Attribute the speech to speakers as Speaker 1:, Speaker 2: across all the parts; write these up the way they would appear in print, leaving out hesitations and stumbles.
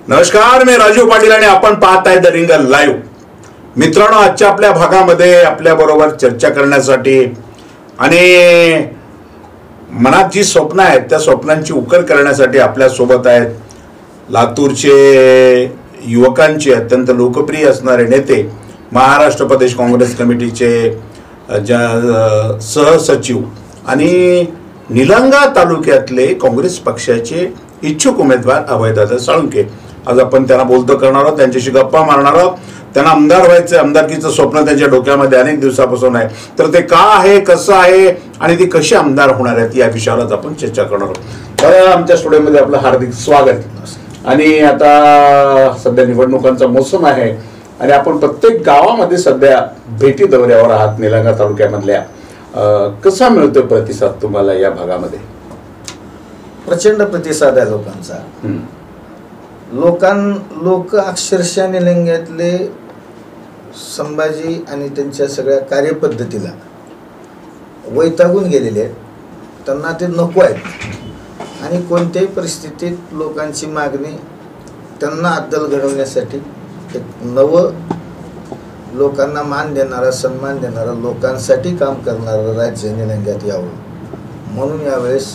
Speaker 1: नमस्कार, मी राजीव पाटील आणि आपण पाहत आहे द रिंगल लाईव्ह. मित्रांनो, आजच्या आपल्या भागामध्ये आपल्या बरोबर चर्चा करण्यासाठी आणि मनात जी स्वप्न आहेत त्या स्वप्नांची उकल करण्यासाठी आपल्या सोबत आहेत लातूरचे युवकांचे अत्यंत लोकप्रिय असणारे नेते, महाराष्ट्र प्रदेश काँग्रेस कमिटीचे सहसचिव आणि निलंगा तालुक्यातले काँग्रेस पक्षाचे इच्छुक उमेदवार अभयदादा साळुंखे. आज आपण त्यांना बोलतो करणार आहोत, त्यांच्याशी गप्पा मारणार आहोत. त्यांना आमदार व्हायचं, आमदारकीचं स्वप्न त्यांच्या डोक्यामध्ये अनेक दिवसापासून आहे, तर ते का आहे, कसं आहे आणि ते कसे आमदार होणार आहेत या विषयावरच आपण चर्चा करणार आहोत. तर आमच्या स्टुडिओमध्ये आपलं हार्दिक स्वागत. आणि आता सध्या निवडणुकांचा मोसम आहे आणि आपण प्रत्येक गावामध्ये सध्या भेटी दौऱ्यावर आहात. निलंगा तालुक्यामधल्या कसा मिळतोय प्रतिसाद तुम्हाला या भागामध्ये?
Speaker 2: प्रचंड प्रतिसाद आहे लोकांचा. लोक अक्षरशः निलंग्यातले संभाजी आणि त्यांच्या सगळ्या कार्यपद्धतीला वैतागून गेलेले आहेत. त्यांना ते नको आहेत आणि कोणत्याही परिस्थितीत लोकांची मागणी त्यांना अद्दल घडवण्यासाठी एक नवं, लोकांना मान देणारा, सन्मान देणारा, लोकांसाठी काम करणारं राज्य निलंग्यात यावं म्हणून यावेळेस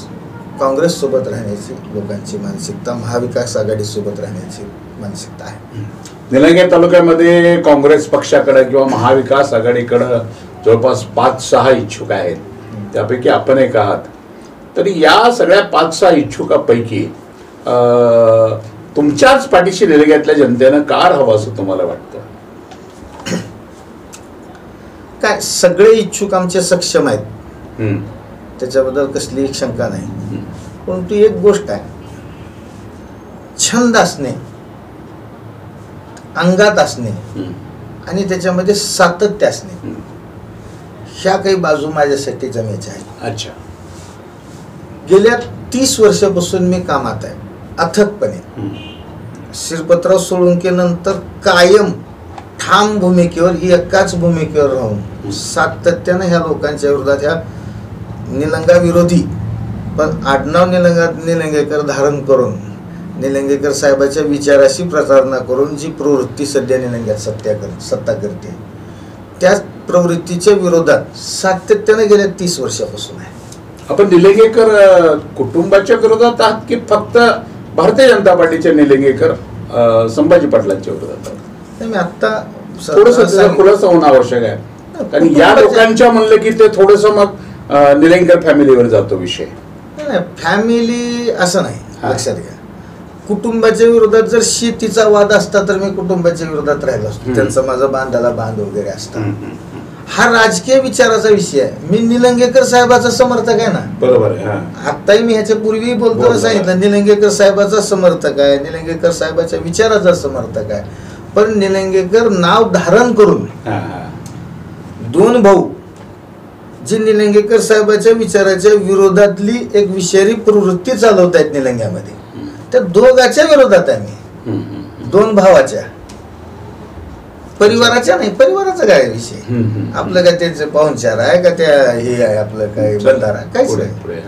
Speaker 2: काँग्रेससोबत राहण्याची लोकांची मानसिकता, महाविकास आघाडीसोबत राहण्याची मानसिकता आहे.
Speaker 1: निलंगा तालुक्यामध्ये काँग्रेस पक्षाकडे किंवा महाविकास आघाडीकडे जवळपास 5-6 इच्छुक आहेत, त्यापैकी आपण एक आहात. तरी या सगळ्या 5-6 इच्छुकापैकी तुमच्याच पाठीशी निलंग्यातल्या जनतेनं का राहावं असं तुम्हाला वाटतं?
Speaker 2: काय, सगळे इच्छुक आमचे सक्षम आहेत, त्याच्याबद्दल कसलीही शंका नाही. परंतु एक गोष्ट आहे, छंद असणे, अंगात असणे आणि त्याच्यामध्ये सातत्य असणे, ह्या काही बाजू माझ्यासाठी जमेच्या आहेत.
Speaker 1: अच्छा.
Speaker 2: गेल्या 30 वर्षापासून मी कामात आहे अथकपणे. श्रीपतराव सोळुंखे नंतर कायम ठाम भूमिकेवर, एकाच भूमिकेवर राहून सातत्यानं ह्या लोकांच्या विरोधात, ह्या निलंगा विरोधी पण आडनाव निलंगेकर धारण करून, निलंगेकर साहेबाच्या विचाराशी प्रतारणा करून जी प्रवृत्ती सध्या निलंग्यात सत्ता करते, त्या प्रवृत्तीच्या विरोधात सातत्यानं गेल्या 30 वर्षापासून आहे. आपण
Speaker 1: निलंगेकर कुटुंबाच्या विरोधात आहात की फक्त भारतीय जनता पार्टीचे निलंगेकर संभाजी पाटलांच्या विरोधात आहात?
Speaker 2: मी आता
Speaker 1: थोडंसं खुलासा होणं आवश्यक आहे, कारण या लोकांच्या म्हणलं की ते थोडंसं मग निलंगेकर फॅमिलीवर जातो विषय.
Speaker 2: फॅमिली असं नाही, लक्षात घ्या. कुटुंबाच्या विरोधात जर शेतीचा वाद असता तर मी कुटुंबाच्या विरोधात राहिलो असतो, त्यांचा माझा बांधाला बांध वगैरे असता. हा राजकीय विचाराचा विषय आहे. मी निलंगेकर साहेबाचा समर्थक आहे ना,
Speaker 1: बरोबर आहे.
Speaker 2: आताही मी ह्याच्या पूर्वी बोलताना सांगितलं, निलंगेकर साहेबाचा समर्थक आहे, निलंगेकर साहेबाच्या विचाराचा समर्थक आहे. पण निलंगेकर नाव धारण करून 2 भाऊ जी निलंगेकर साहेबाच्या विचाराच्या विरोधातली एक विषारी प्रवृत्ती चालवत आहेत निलंग्यामध्ये, त्या दोघांच्या विरोधात आहे मी. 2 भावाच्या, परिवाराच्या नाही. परिवाराचा काय विषय, आपलं काय त्यांचे पाहुणचार आहे का, त्या हे आहे आपलं काय बंधारा, काहीच नाही.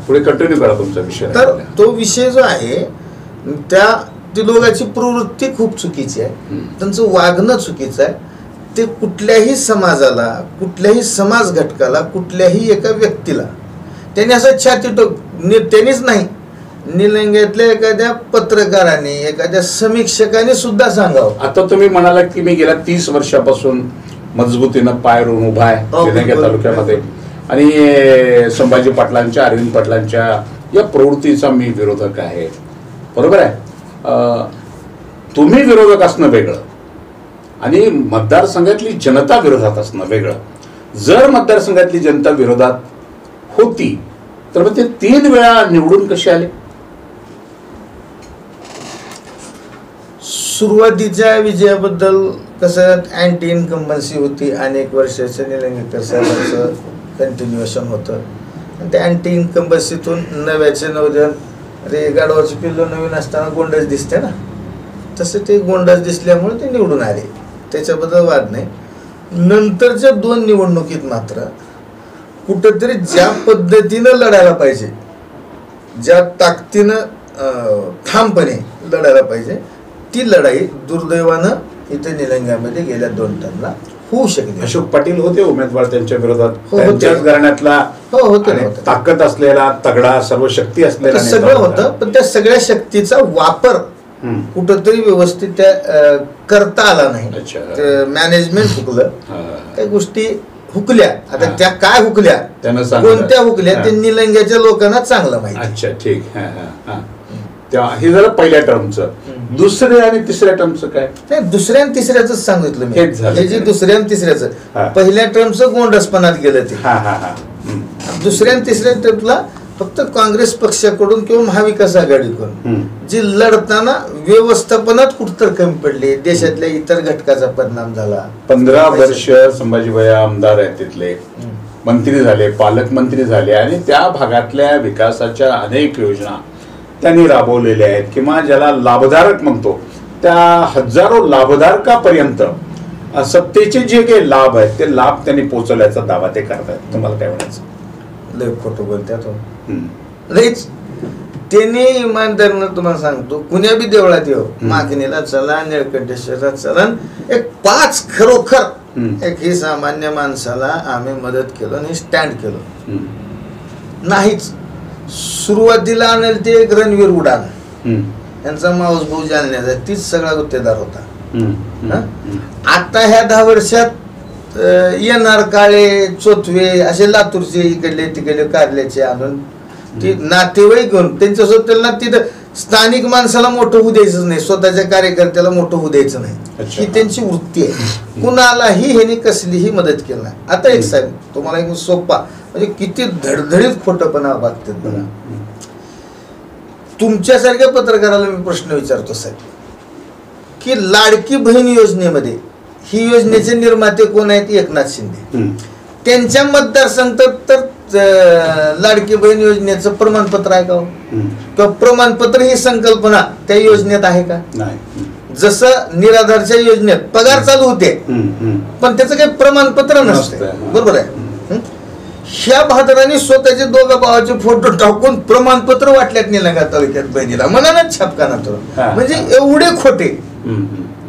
Speaker 1: पुढे कंटिन्यू करा तुमचा विषय.
Speaker 2: तर तो विषय जो आहे, ती दोघांची प्रवृत्ती खूप चुकीची आहे, त्यांचं वागणं चुकीचं आहे. ते कुठल्याही समाजाला, कुठल्याही समाज घटकाला, कुठल्याही एका व्यक्तीला त्यांनी असं त्यांनीच नाही, निलंग्यातल्या एखाद्या पत्रकाराने, एखाद्या समीक्षकाने सुद्धा सांगावं.
Speaker 1: आता तुम्ही म्हणालात की मी गेल्या 30 वर्षापासून मजबूतीनं पाय रोवून उभा आहे निलंगा तालुक्यामध्ये आणि संभाजी पाटलांच्या, अरविंद पाटलांच्या या प्रवृत्तीचा मी विरोधक आहे, बरोबर आहे. तुम्ही विरोधक असणं वेगळं आणि मतदारसंघातली जनता विरोधात असणं वेगळं. जर मतदारसंघातली जनता विरोधात होती तर मग ते 3 वेळा निवडून कसे आले?
Speaker 2: सुरुवातीच्या विजयाबद्दल कसं अँटी इन्कम्बन्सी होती, अनेक वर्षाचं निलंगेकर साहेबांचं कंटिन्युएशन होतं. आणि त्या अँटी इन्कम्बन्सीतून नव्याचे नवजन, अरे गाडवाची पिल्लो नवीन असताना गोंडस दिसते ना, तसं ते गोंडस दिसल्यामुळे ते निवडून आले, त्याच्याबद्दल वाद नाही. नंतरच्या 2 निवडणुकीत मात्र कुठंतरी ज्या पद्धतीनं लढायला पाहिजे, ज्या ताकदीनं ठामपणे लढायला पाहिजे. ती लढाई दुर्दैवानं इथे निलंग्यामध्ये गेल्या 2 टर्मला होऊ शकते.
Speaker 1: अशोक पाटील होते उमेदवार त्यांच्या विरोधात,
Speaker 2: हो, होते.
Speaker 1: त्यांच्याच घराण्यातला
Speaker 2: होते.
Speaker 1: ताकद असलेला, तगडा, सर्व शक्ती असलेला
Speaker 2: सगळं होतं, पण त्या सगळ्या शक्तीचा वापर कुठंतरी व्यवस्थित त्या करता आला नाही. मॅनेजमेंट हुकलं, काही गोष्टी हुकल्या. आता त्या काय हुकल्या, कोणत्या हुकल्या, ते निलंग्याच्या लोकांना चांगलं माहिती.
Speaker 1: अच्छा, ठीक. हे झालं पहिल्या टर्मचं. दुसऱ्या आणि तिसऱ्या टर्मचं काय?
Speaker 2: नाही, दुसऱ्या आणि तिसऱ्याच सांगितलं मी.
Speaker 1: हे
Speaker 2: जे दुसऱ्या आणि तिसऱ्याचं, पहिल्या टर्मचं गोंडसपणात गेलं ते. दुसऱ्या आणि तिसऱ्या टर्मला फक्त काँग्रेस पक्षाकडून किंवा महाविकास आघाडीकडून जी लढताना व्यवस्थापनात कुठतर कमी पडले, देशातल्या इतर घटकाचा परिणाम झाला.
Speaker 1: 15 वर्ष संभाजीभाई आमदार आहेत, तिथले मंत्री झाले, पालकमंत्री झाले, आणि त्या भागातल्या विकासाच्या अनेक योजना त्यांनी राबवलेल्या आहेत, किंवा ज्याला लाभधारक म्हणतो त्या हजारो लाभधारकापर्यंत सत्तेचे जे काही लाभ आहेत ते लाभ त्यांनी पोहोचवल्याचा दावा ते करतात. तुम्हाला काय म्हणायचं?
Speaker 2: लय खोटं बोलतात लयच. त्यांनी इमानदारीनं तुम्हाला सांगतो, कुण्या बी देवळात येऊ, मागणीला चला, निळकंठेश्वरात चला, एक 5 खरोखर एक ही सामान्य माणसाला आम्ही मदत केलो आणि स्टँड केलो नाहीच. सुरुवातीला आणेल ते एक रणवीर उडान, यांचा माऊस भाऊ जालन्याचा, तीच सगळा गुत्तेदार होता. आता ह्या 10 वर्षात येणार काळे, चोथवे असे लातूरचे इकडले तिकडले कारल्याचे आणून ती नातेवाईक घेऊन त्यांच्यासोबत त्यांना तिथं स्थानिक माणसाला मोठं होऊ द्यायचं नाही, स्वतःच्या कार्यकर्त्याला मोठं होऊ द्यायचं नाही, ही त्यांची वृत्ती आहे. कुणालाही ह्यानी कसलीही मदत केली नाही. आता एक साहेब तुम्हाला एक सोपा, म्हणजे किती धडधडीत खोटपणा वागतात बघा. तुमच्यासारख्या पत्रकाराला मी प्रश्न विचारतो साहेब, की लाडकी बहीण योजनेमध्ये, ही योजनेचे निर्माते कोण आहेत? एकनाथ शिंदे. त्यांच्या मतदारसंघात तर लाडकी बहीण योजनेचं प्रमाणपत्र आहे का? किंवा प्रमाणपत्र ही संकल्पना त्या योजनेत आहे का? जसं निराधारच्या योजनेत पगार चालू होते पण त्याचं काही प्रमाणपत्र नसतं, बरोबर आहे. ह्या भादराने स्वतःचे 2 भावाचे फोटो टाकून प्रमाणपत्र वाटल्यात निलंगा तालुक्यात बहिणीला, मनानच छापकाना तो. म्हणजे एवढे खोटे,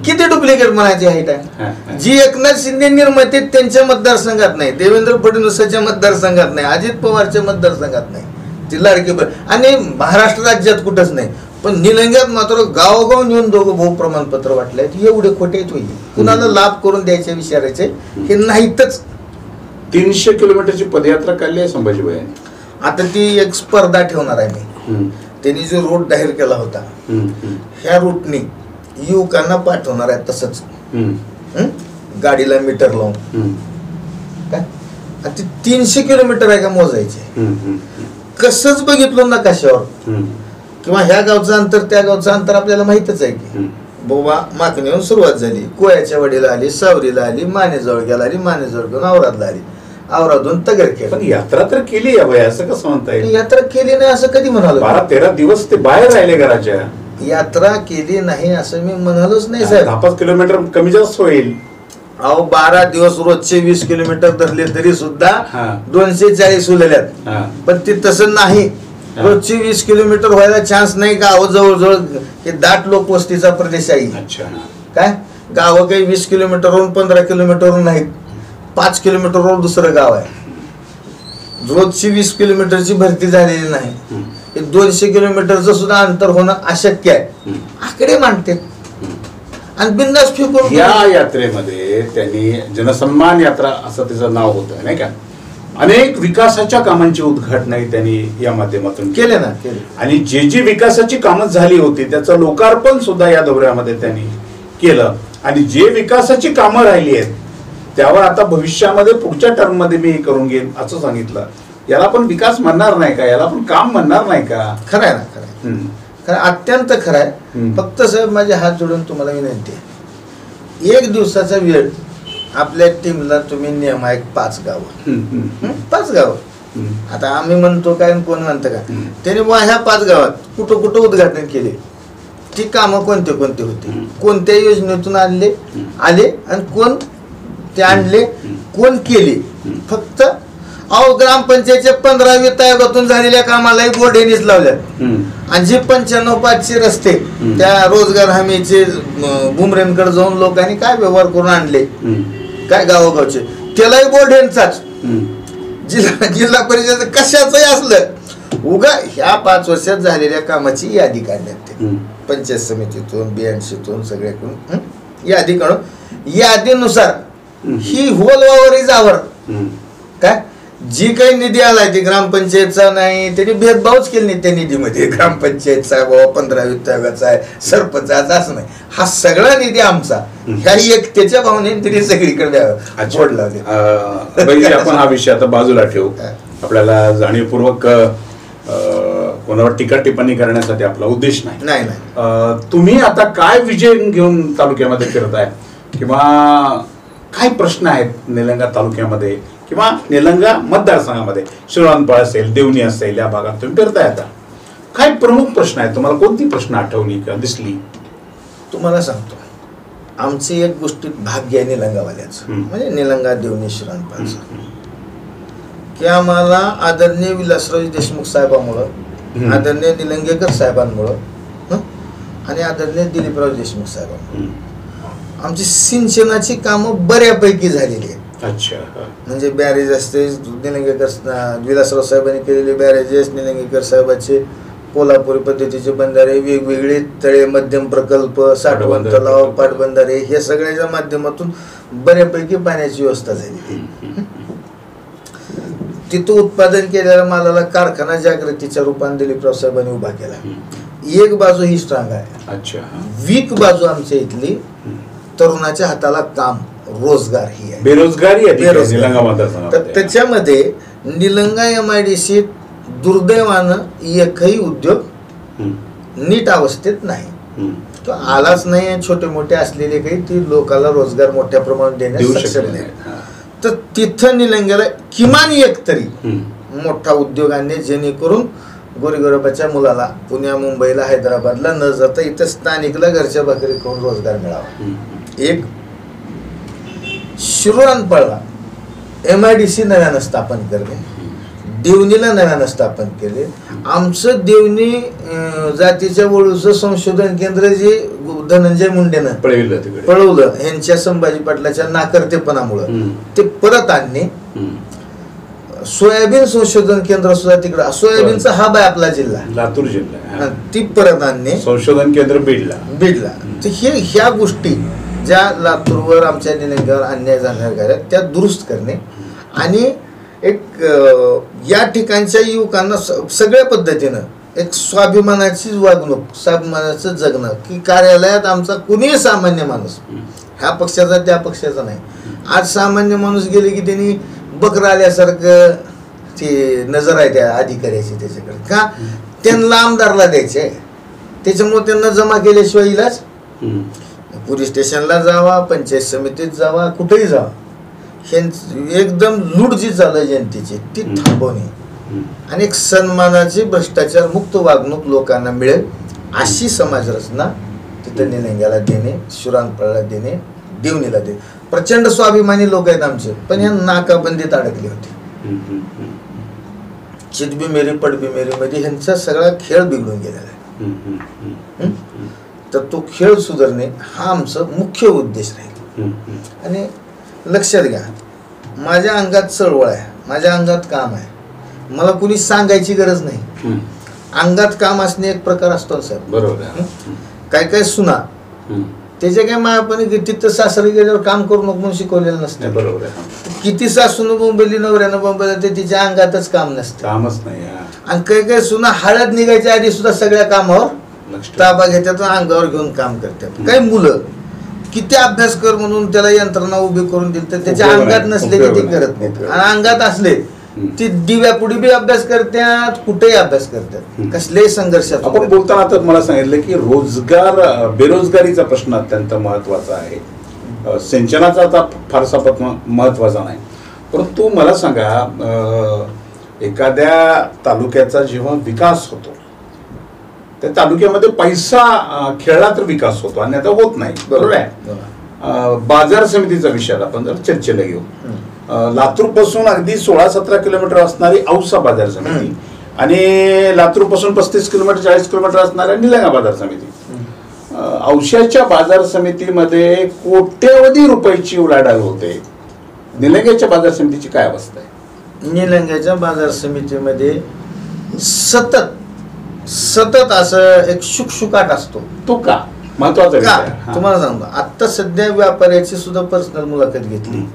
Speaker 2: किती डुप्लिकेट म्हणायचे आहे. जी एकनाथ शिंदे निर्माते त्यांच्या मतदारसंघात नाही, देवेंद्र फडणवीसांच्या मतदारसंघात नाही, अजित पवारच्या मतदारसंघात नाही, ती लाडकी बहीण, आणि महाराष्ट्र राज्यात कुठंच नाही, पण निलंग्यात मात्र गावोगाव नेऊन 2 भाऊ प्रमाणपत्र वाटले. एवढे खोटे होईल, कुणाला लाभ करून द्यायचे विचारायचे हे नाहीतच.
Speaker 1: 300 किलोमीटरची पदयात्रा काढली आहे संभाजीभाई.
Speaker 2: आता ती एक स्पर्धा ठेवणार आहे मी. त्यांनी जो रूट जाहीर केला होता, ह्या रूटनी युवकांना पाठवणार आहे तसंच, गाडीला मीटर लावून. काय ते 300 किलोमीटर आहे का मोजायचे? कसंच बघितलं नकाशावर, किंवा ह्या गावचं अंतर त्या गावचं अंतर आपल्याला माहितच आहे की बाबा माकणीहून सुरुवात झाली, कोयाच्या वाडीला आली, सावरीला आली, मानेजवळ गेला आली, मानेजवळ घेऊन औरादला आली, औरादून तगरखेड.
Speaker 1: पण यात्रा तर केली आहे, असं कसं म्हणता येईल?
Speaker 2: यात्रा केली नाही असं कधी म्हणालो?
Speaker 1: 12-13 दिवस ते बाहेर राहिले घराच्या.
Speaker 2: यात्रा केली नाही असं मी म्हणालोच नाही साहेब.
Speaker 1: 10-5 किलोमीटर कमी जास्त होईल.
Speaker 2: अहो 12 दिवस रोजचे 20 किलोमीटर धरले तरी सुद्धा 240 उरलेल्यात. पण ते तसं नाही, रोजचे 20 किलोमीटर व्हायला चान्स नाही. गाव जवळजवळ हे दाट लोकवस्तीचा प्रदेश आहे. काय गाव काही 20 किलोमीटरवरून 15 किलोमीटरवरून नाहीत, 5 किलोमीटरवर दुसरं गाव आहे. रोजची 20 किलोमीटरची भरती झालेली नाही. 200 किलोमीटरचं सुद्धा अंतर होणं अशक्य आहे. आकडे मांडते आणि बिंदास फिरून.
Speaker 1: या यात्रेमध्ये त्यांनी जनसन्मान यात्रा असं त्याचं नाव होतं नाही का, अनेक विकासाच्या कामांची उद्घाटन त्यांनी या माध्यमातून
Speaker 2: केले ना.
Speaker 1: आणि जी विकासाची कामं झाली होती त्याचं लोकार्पण सुद्धा या दौऱ्यामध्ये त्यांनी केलं. आणि जे विकासाची कामं राहिली आहेत त्यावर आता भविष्यामध्ये पुढच्या टर्म मध्ये मी करून घेईन असं सांगितलं. याला पण विकास म्हणणार नाही का? याला पण काम म्हणणार नाही का?
Speaker 2: खरं आहे ना, खरं खरं, अत्यंत खरं आहे. फक्त साहेब माझे हात जोडून तुम्हाला विनंती आहे, 1 दिवसाचा वेळ आपल्या टीमला तुम्ही नियम आहे 5 गावं, 5 गावं. आता आम्ही म्हणतो काय, कोण म्हणतं का, त्याने ह्या 5 गावात कुठं कुठं उद्घाटन केले, ती कामं कोणते कोणते होते, कोणत्या योजनेतून आले आणि कोण ते आणले, कोण केले. फक्त अहो ग्रामपंचायतच्या 15 वित्त आयोगातून झालेल्या कामालाही बोर्ड यांनीच लावल्यात. आणि जे 95-500 रस्ते त्या रोजगार हमीचे बुमरेंकडे जाऊन लोकांनी काय व्यवहार करून आणले काय गावोगावचे, त्यालाही बोर्ड यांचाच. जिल्हा परिषद कशाचंही असलं उगा ह्या 5 वर्षात झालेल्या कामाची यादी काढण्यात ते पंचायत समितीतून BNCतून सगळ्याकडून यादी काढून यादीनुसार ही होलवावरी जावर काय जी काही निधी आलाय ती ग्रामपंचायतचा नाही, त्यांनी भेदभावच केले नाही त्या निधीमध्ये. ग्रामपंचायतचा आहे बाबा, 15 वित्त आयोगाचा आहे, सरपंचाचा असं नाही, हा सगळा निधी आमचा. ह्या एकट्याच्या भावनेने त्यांनी सगळीकडे जोड लावले.
Speaker 1: आपण हा विषय आता बाजूला ठेवू. आपल्याला जाणीवपूर्वक कोणावर टीका टिप्पणी करण्यासाठी आपला उद्देश नाही. तुम्ही आता काय विजय घेऊन तालुक्यामध्ये फिरताय किंवा काय प्रश्न आहेत निलंगा तालुक्यामध्ये किंवा निलंगा मतदारसंघामध्ये, शिरोळानपाळ असेल, देवणी असेल, या भागात तुम्ही फिरताय, आता काय प्रमुख प्रश्न आहेत? तुम्हाला कोणती प्रश्न आठवली किंवा दिसली?
Speaker 2: तुम्हाला सांगतो, आमची एक गोष्टीत भाग्य आहे निलंगावाल्याचं, म्हणजे निलंगा देवणी शिरोळानपाळचं, की आम्हाला आदरणीय विलासराव देशमुख साहेबांमुळं, आदरणीय निलंगेकर साहेबांमुळं आणि आदरणीय दिलीपराव देशमुख साहेबांमुळं आमची सिंचनाची कामं बऱ्यापैकी झालेली आहेत.
Speaker 1: अच्छा.
Speaker 2: म्हणजे बॅरेज असते, निलंगेकर विलासराव साहेबांनी केलेले बॅरेजेस, निलंगेकर साहेबांचे कोल्हापुरी पद्धतीचे बंधारे, वेगवेगळे तळे, मध्यम प्रकल्प, साठवण तलाव, पाटबंधारे, हे सगळ्याच्या माध्यमातून बऱ्यापैकी पाण्याची व्यवस्था झाली. तिथं उत्पादन केलेल्या मालाला कारखाना जागृतीच्या रूपाने दिलीपराव साहेबांनी उभा केला. एक बाजू ही स्ट्रॉंग आहे.
Speaker 1: अच्छा.
Speaker 2: वीक बाजू आमच्या इथली तरुणाच्या हाताला काम, रोजगार ही आहे,
Speaker 1: बेरोजगारी आहे.
Speaker 2: तर त्याच्यामध्ये निलंगा MIDC दुर्दैवानं एकही उद्योग नीट अवस्थेत नाही, तो आलाच नाही. छोटे मोठे असलेले काही ती लोकांना रोजगार मोठ्या प्रमाणात देण्यास सक्षम नाही. तर तिथं निलंग्याला किमान एक तरी मोठा उद्योग आणणे, जेणेकरून गोरीगोरबाच्या मुलाला पुण्या, मुंबईला, हैदराबादला न जाता इथं स्थानिकला घरच्या भाकरी करून रोजगार मिळावा. एक शिरोळानपाळला MIDC नव्यानं स्थापन करणे, देवणीला नव्यानं स्थापन केले. आमचं देवणी जातीच्या वळूचं संशोधन केंद्र जे धनंजय मुंडेनं पळवलं, यांच्या संभाजी पाटलाच्या नाकर्तेपणामुळं ते परत आणणे. सोयाबीन संशोधन केंद्र सुद्धा तिकडं, सोयाबीनचा हब आहे आपला जिल्हा,
Speaker 1: लातूर जिल्हा,
Speaker 2: ती परत आणणे.
Speaker 1: संशोधन केंद्र बीडला.
Speaker 2: तर ह्या गोष्टी ज्या लातूरवर आमच्या निलंग्यावर अन्याय झाल्या त्या दुरुस्त करणे आणि एक या ठिकाणच्या युवकांना सगळ्या पद्धतीनं एक स्वाभिमानाची वागणूक, स्वाभिमानाचं जगणं, की कार्यालयात आमचा कुणीही सामान्य माणूस, ह्या पक्षाचा त्या पक्षाचा नाही, आज सामान्य माणूस गेले की त्यांनी बकरा आल्यासारखं ते नजर आहे त्या अधिकाऱ्याची त्याच्याकडे, का त्यांना आमदारला द्यायचे, त्याच्यामुळे त्यांना जमा केल्याशिवाय इलाज. पोलीस स्टेशनला जावा, पंचायत समितीत जावा, कुठेही जावा, हे एकदम लूट जी चालू आहे जनतेची ती थांबवणे आणि एक सन्मानाची भ्रष्टाचार मुक्त वागणूक लोकांना मिळेल अशी समाज रचना तिथं निलंग्याला देणे, शिरोळानपाळला देणे, देवणीला देणे. प्रचंड स्वाभिमानी लोक आहेत आमचे, पण या नाकाबंदीत अडकले होते. चितबी मेरी पडबी मेरी मध्ये ह्यांचा सगळा खेळ बिघडून गेलेला आहे. तर तो खेळ सुधारणे हा आमचा मुख्य उद्देश राहील. आणि लक्षात घ्या, माझ्या अंगात चळवळ आहे, माझ्या अंगात काम आहे, मला कुणी सांगायची गरज नाही. अंगात काम असणे एक प्रकार असतो साहेब, बरोबर. काय काय सुना त्याच्या काय मायापणे तिथं सासरी गेल्यावर काम करू नको म्हणून शिकवलेलं नसतं, बरोबर. किती सासून बोंबली, नवऱ्यानं बोंबली, ते तिच्या अंगातच काम नसतं, कामच नाही. आणि काही काही सुना हळद निघायच्या आधी सुद्धा सगळ्या कामावर ताबा घेतात, अंगावर घेऊन काम करतात. काही मुलं किती अभ्यास कर म्हणून त्याला यंत्रणा उभी करून दिली तर त्याच्या अंगात नसले की ते करत नाहीत, आणि अंगात असले ती दिव्या पुढे बी अभ्यास करतात, कुठेही अभ्यास करतात, कसलेही संघर्षात.
Speaker 1: आपण बोलताना तर मला सांगितलं की रोजगार, बेरोजगारीचा प्रश्न अत्यंत महत्वाचा आहे. सिंचनाचा आता फारसा महत्वाचा नाही, परंतु मला सांगा, एखाद्या तालुक्याचा जेव्हा विकास होतो त्या तालुक्यामध्ये पैसा खेळला तर विकास होतो, आणि आता होत नाही, बरोबर आहे. बाजार समितीचा विषय आपण जर चर्चेला घेऊ, लातूर पासून अगदी 16-17 किलोमीटर असणारी औसा बाजार समिती आणि लातूर पासून 35 किलोमीटर 40 किलोमीटर असणाऱ्या निलंगा बाजार समिती. औशाच्या बाजार समितीमध्ये कोट्यवधी रुपयाची उलाढाल होते. निलंग्याच्या बाजार समितीची काय अवस्था आहे?
Speaker 2: निलंग्याच्या बाजार समितीमध्ये सतत असं एक शुकशुकाट असतो.
Speaker 1: तो का महत्वाचा
Speaker 2: का
Speaker 1: विषय.
Speaker 2: तुम्हाला सांगतो, आता सध्या व्यापाऱ्याची सुद्धा पर्सनल मुलाखत घेतली,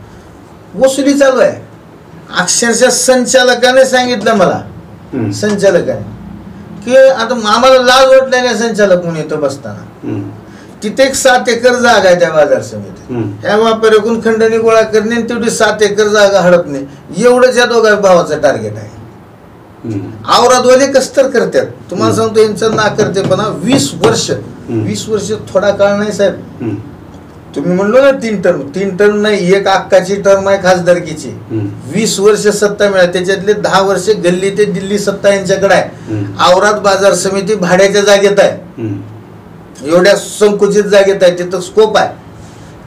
Speaker 2: वसुली चालू आहे. अक्षरशः संचालकाने सांगितलं मला, संचालकाने, की आता आम्हाला लाज वाटल्याने संचालक म्हणून इथं बसताना तिथे एक 7 एकर जागा आहे त्या बाजार समितीत. ह्या व्यापाऱ्याकडून खंडणी गोळा करणे आणि तेवढी 7 एकर जागा हडपणे एवढंच या दोघा भावाचं टार्गेट आहे. आवरादवाले कसतर करतात. तुम्हाला सांगतो यांचं ना करतेपणा 20 वर्ष थोडा काळ नाही साहेब. तुम्ही म्हणलो ना 3 टर्म नाही, एक अक्काची टर्म आहे खासदारकीची. 20 वर्ष सत्ता मिळाली, त्याच्यातले 10 वर्ष गल्ली ते दिल्ली सत्ता यांच्याकडे आहे. औराद बाजार समिती भाड्याच्या जागेत आहे, एवढ्या संकुचित जागेत आहे, तिथं स्कोप आहे.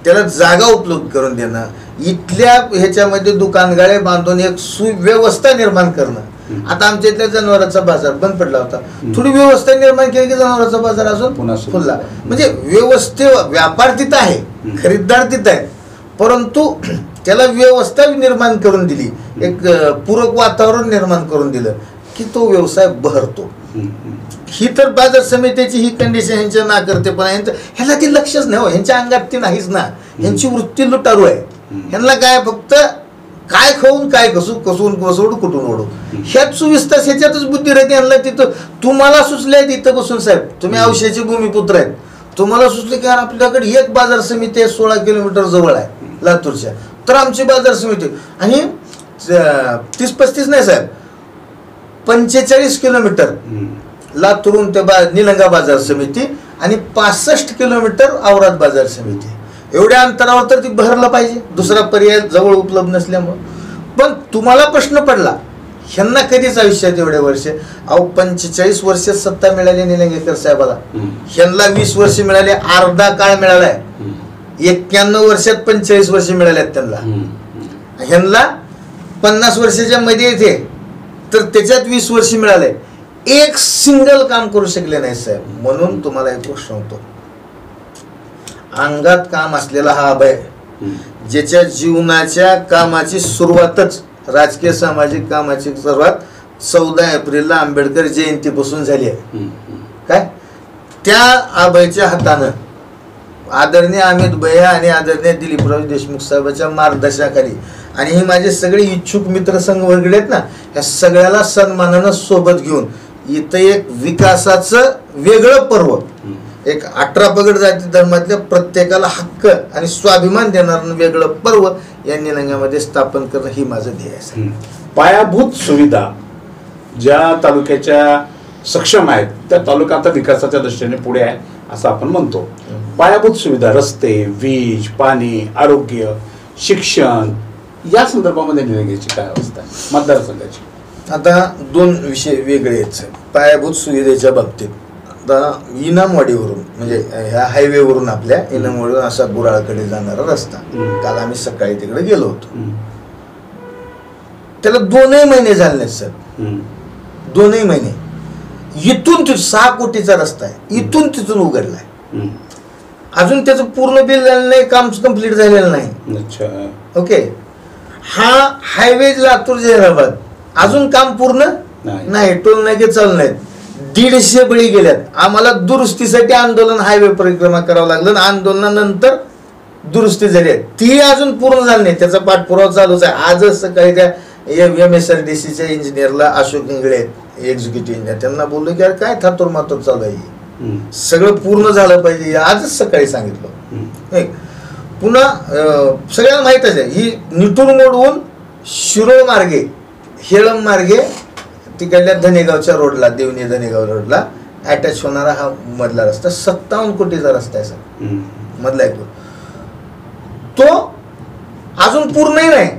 Speaker 2: त्याला जागा उपलब्ध करून देणं, इथल्या ह्याच्यामध्ये दुकानगाळे बांधून एक सुव्यवस्था निर्माण करणं. आता आमच्या इथल्या जनावरांचा बाजार बंद पडला होता, थोडी व्यवस्था निर्माण केली की जनावरांचा बाजार अजून फुलला. म्हणजे व्यापार तिथं आहे, खरीददार तिथं आहे, परंतु त्याला व्यवस्था निर्माण करून दिली, एक पूरक वातावरण निर्माण करून दिलं की तो व्यवसाय बहरतो. ही तर बाजार समितीची ही कंडिशन ह्यांच्या ना करते, पण ह्याला ती लक्षच नाही हो. ह्यांच्या अंगात ती नाहीच ना. ह्यांची वृत्ती लुटारू आहे. ह्यांना काय फक्त काय खाऊन काय कसून कुठून ओढू, ह्याच 24 तास ह्याच्यातच बुद्धी राहते ह्यांना. तिथं तुम्हाला सुचलंय तिथं बसून साहेब, तुम्ही औषधाचे भूमिपुत्र आहेत, तुम्हाला सुचले की आपल्याकडे एक बाजार समिती आहे 16 किलोमीटर जवळ आहे लातूरच्या, तर आमची बाजार समिती आणि 30-35 नाही साहेब, 45 किलोमीटर लातूरून ते निलंगा बाजार समिती आणि 65 किलोमीटर औराद बाजार समिती. एवढ्या अंतरावर तर ती भरला पाहिजे, दुसरा पर्याय जवळ उपलब्ध नसल्यामुळे. पण तुम्हाला प्रश्न पडला, ह्यांना कधीच आयुष्यात एवढ्या वर्ष, 45 वर्ष सत्ता मिळाली निलंगेकर साहेबाला, ह्यांना 20 वर्ष मिळाले, अर्धा काळ मिळालाय. 91 वर्षात 45 वर्ष मिळाल्यात त्यांना. ह्यांना 50 वर्षाच्या मध्ये येते, तर त्याच्यात 20 वर्ष मिळाले. एक सिंगल काम करू शकले नाही साहेब. म्हणून तुम्हाला एक गोष्ट सांगतो, अंगात काम असलेला हा अभय, ज्याच्या जीवनाच्या कामाची सुरुवातच राजकीय सामाजिक कामाची सुरुवात 14 एप्रिलला आंबेडकर जयंतीपासून झाली आहे. काय त्या अभयच्या हातानं आदरणीय अमित भैया आणि आदरणीय दिलीपराव देशमुख साहेबांच्या मार्गदर्शनाखाली आणि हे माझे सगळे इच्छुक मित्र संघ वगैरे आहेत ना, या सगळ्याला सन्मानानं सोबत घेऊन इथं एक विकासाचं वेगळं पर्व, एक 18 पगड जाती धर्मातल्या प्रत्येकाला हक्क आणि स्वाभिमान देणारं वेगळं पर्व या निलंग्यामध्ये स्थापन करणं ही माझं ध्येय आहे.
Speaker 1: पायाभूत सुविधा ज्या तालुक्याच्या सक्षम आहेत त्या तालुका आता विकासाच्या दृष्टीने पुढे आहे असं आपण म्हणतो. पायाभूत सुविधा, रस्ते, वीज, पाणी, आरोग्य, शिक्षण या संदर्भामध्ये निलंग्याची काय अवस्था आहे मतदारसंघाची?
Speaker 2: आता 2 विषय वेगळे आहेत. पायाभूत सुविधेच्या बाबतीत आता इनामवाडीवरून म्हणजे ह्या हायवेवरून आपल्या इनामवाडीवरून असा गुराळकडे जाणारा रस्ता, काल आम्ही सकाळी तिकडे गेलो होतो, त्याला 2 महिने झाले नाहीत सर. 2 महिने. इथून 6 कोटीचा रस्ता आहे, इथून तिथून उघडलाय, अजून त्याचं पूर्ण बिल झालं नाही, काम कम्प्लीट झालेलं नाही. ओके, हा हायवे लातूर जैराबाद अजून काम पूर्ण नाही, टोल नाके चालू नाहीत. 150 बळी गेल्यात. आम्हाला दुरुस्तीसाठी आंदोलन हायवे परिक्रमा करावं लागलं, आंदोलनानंतर दुरुस्ती झाली आहे, ती अजून पूर्ण झाली नाही, त्याचा पाठपुरावा चालूच आहे. आजच सकाळी त्या MSRDCच्या इंजिनियरला अशोक इंगळे एक्झिक्युटिव्ह इंजिनियर, त्यांना बोललो की काय थातोर मातोर चालू आहे, सगळं पूर्ण झालं पाहिजे, आजच सकाळी सांगितलं. पुन्हा सगळ्यांना माहीतच आहे, ही निटूर मोडवून शिरोळ मार्गे हेळम मार्गे तिकडल्या धनेगावच्या रोडला, देवणी धनेगाव रोडला अटॅच होणारा हा मधला रस्ता 57 कोटीचा रस्ता आहे सर, मधला एक. तो अजून पूर्णही नाही,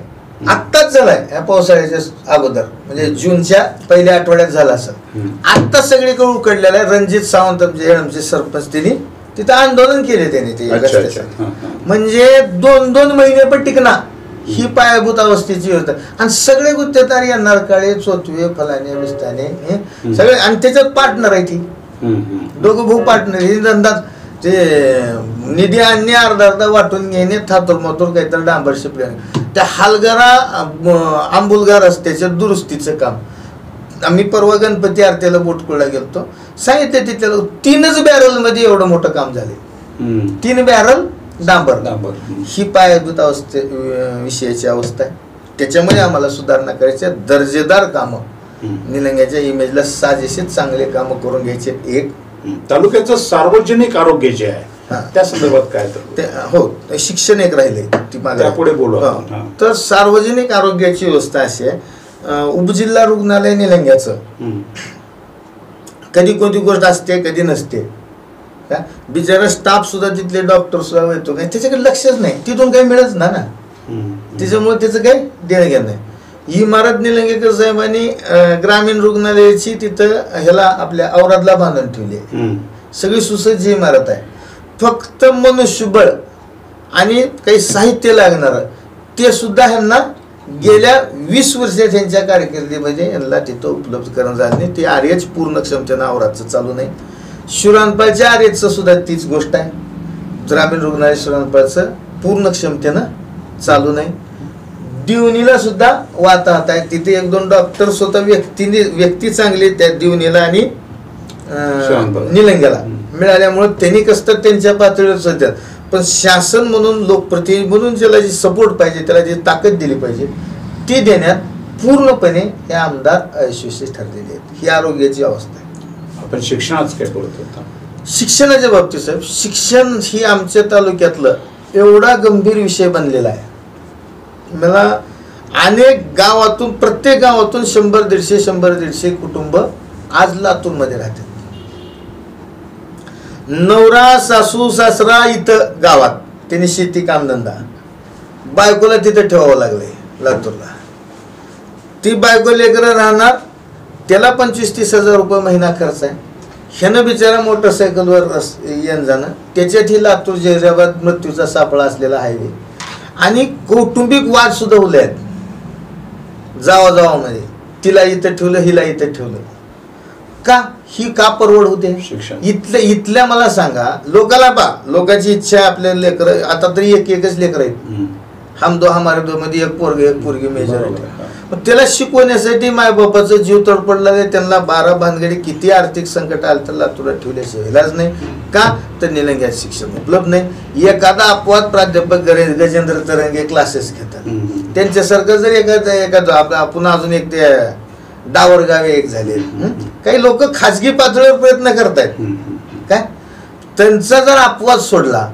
Speaker 2: आत्ताच झालाय या पावसाळ्याच्या अगोदर, म्हणजे जूनच्या पहिल्या आठवड्यात झाला सर. आत्ता सगळीकडे उकडलेला आहे. रणजित सावंत हेळमचे सरपंच त्यांनी तिथं आंदोलन केले, त्यांनी ते म्हणजे 2 महिने पण टिकणार. ही पायाभूत अवस्थेची व्यवस्था. आणि सगळे गुत्तेदार येणार काळे चोतवे फलाने विस्ताने हे सगळे, आणि त्याच्यात पार्टनर आहे ती दोघं भाऊ पार्टनर. हे धंदा ते निधी आणणे अर्धा अर्धा वाटून घेणे थातूर मातूर काहीतरी डांबर शिपले त्या हलगारा आंबुलगार रस्त्याच्या दुरुस्तीचं काम. आम्ही परवा गणपती आरतीला बोटकुळला गेलतो, सांगितलं तिथल्या 3च बॅरल मध्ये एवढं मोठं काम झाले. 3 बॅरल डांबर. ही पायाभूत विषयाची अवस्था आहे. त्याच्यामध्ये आम्हाला सुधारणा करायची, दर्जेदार कामं निलंग्याच्या इमेजला साजेशीर चांगले कामं करून घ्यायचे. एक
Speaker 1: तालुक्याचं सार्वजनिक आरोग्य जे आहे त्या संदर्भात काय तर
Speaker 2: हो शिक्षण एक राहिले ती
Speaker 1: पुढे बोलू.
Speaker 2: तर सार्वजनिक आरोग्याची व्यवस्था अशी आहे, उपजिल्हा रुग्णालय निलंग्याचं कधी कोणती गोष्ट असते कधी नसते. बिचारा स्टाफ सुद्धा तिथले डॉक्टर सुद्धा येतो काय त्याच्याकडे लक्षच नाही, तिथून काही मिळत ना त्याच्यामुळे त्याचं काही देणं घेणं नाही. ही इमारत निलंगेकर साहेबांनी ग्रामीण रुग्णालयाची तिथं ह्याला आपल्या औरादला बांधून ठेवली आहे. सगळी सुसज्ज इमारत आहे. फक्त मनुष्यबळ आणि काही साहित्य लागणार ते सुद्धा ह्यांना गेल्या 20 वर्षात त्यांच्या कारकिर्दीमध्ये यांना तिथं उपलब्ध करणं झालं नाही. ते आर्यच पूर्ण क्षमतेनं औरादचं चालू नाही. शिवरानपाळच्या आर्यचं सुद्धा तीच गोष्ट आहे. ग्रामीण रुग्णालय शिवरानपाळचं पूर्ण क्षमतेनं चालू नाही. दिवणीला सुद्धा वाताहत आहे. तिथे 1-2 डॉक्टर स्वतः व्यक्ती चांगली त्या दिवणीला आणि निलंग्याला मिळाल्यामुळे त्यांनी कसं तर त्यांच्या पातळीवर सध्या. पण शासन म्हणून लोकप्रतिनिधी म्हणून ज्याला जी सपोर्ट पाहिजे त्याला जी ताकद दिली पाहिजे ती देण्यात पूर्णपणे हे आमदार अयशस्वी ठरलेले आहेत. ही आरोग्याची अवस्था आहे.
Speaker 1: आपण शिक्षणाच काय बोलत होता.
Speaker 2: शिक्षणाच्या बाबतीत साहेब, शिक्षण ही आमच्या तालुक्यातलं एवढा गंभीर विषय बनलेला आहे. मला अनेक गावातून प्रत्येक गावातून 100-150 कुटुंब आज लातूरमध्ये राहतात. नवरा सासू सासरा इथं गावात त्यांनी शेती कामधंदा, बायकोला तिथं ठेवावं लागलंय लातूरला. ती बायको लेकरं राहणार, त्याला 25-30 हजार रुपये महिना खर्च आहे. ह्यानं बिचारा मोटरसायकलवर येणं जाणं, त्याच्यात ही लातूर जैराबाद मृत्यूचा सापळा असलेला हायवे आणि कौटुंबिक वाद सुद्धा उरले आहेत जावामध्ये. तिला इथं ठेवलं हिला इथं ठेवलं का, ही का परवड होते
Speaker 1: शिक्षण
Speaker 2: इथल्या मला सांगा. लोकांची इच्छा आहे आपल्या लेकर, आता तरी एकच लेकर आहेत. हम दो हमारे दो मध्ये एक पोरगी मेजर आहे. त्याला शिकवण्यासाठी मायबापाचा जीव तडपडला आहे. त्यांना 12 भानगडी किती आर्थिक संकट आलं तर लातूरात ठेवल्याशिवाय इलाज नाही. का तर निलंग्यात शिक्षण उपलब्ध नाही. एखादा अपवाद प्राध्यापक गजेंद्र तरंगे क्लासेस घेतात. त्यांच्यासारखं जर एखादं आपण अजून एक ते डावरगावे एक झाले. काही लोक खाजगी पातळीवर प्रयत्न करतायत काय, त्यांचा जर अपवाद सोडला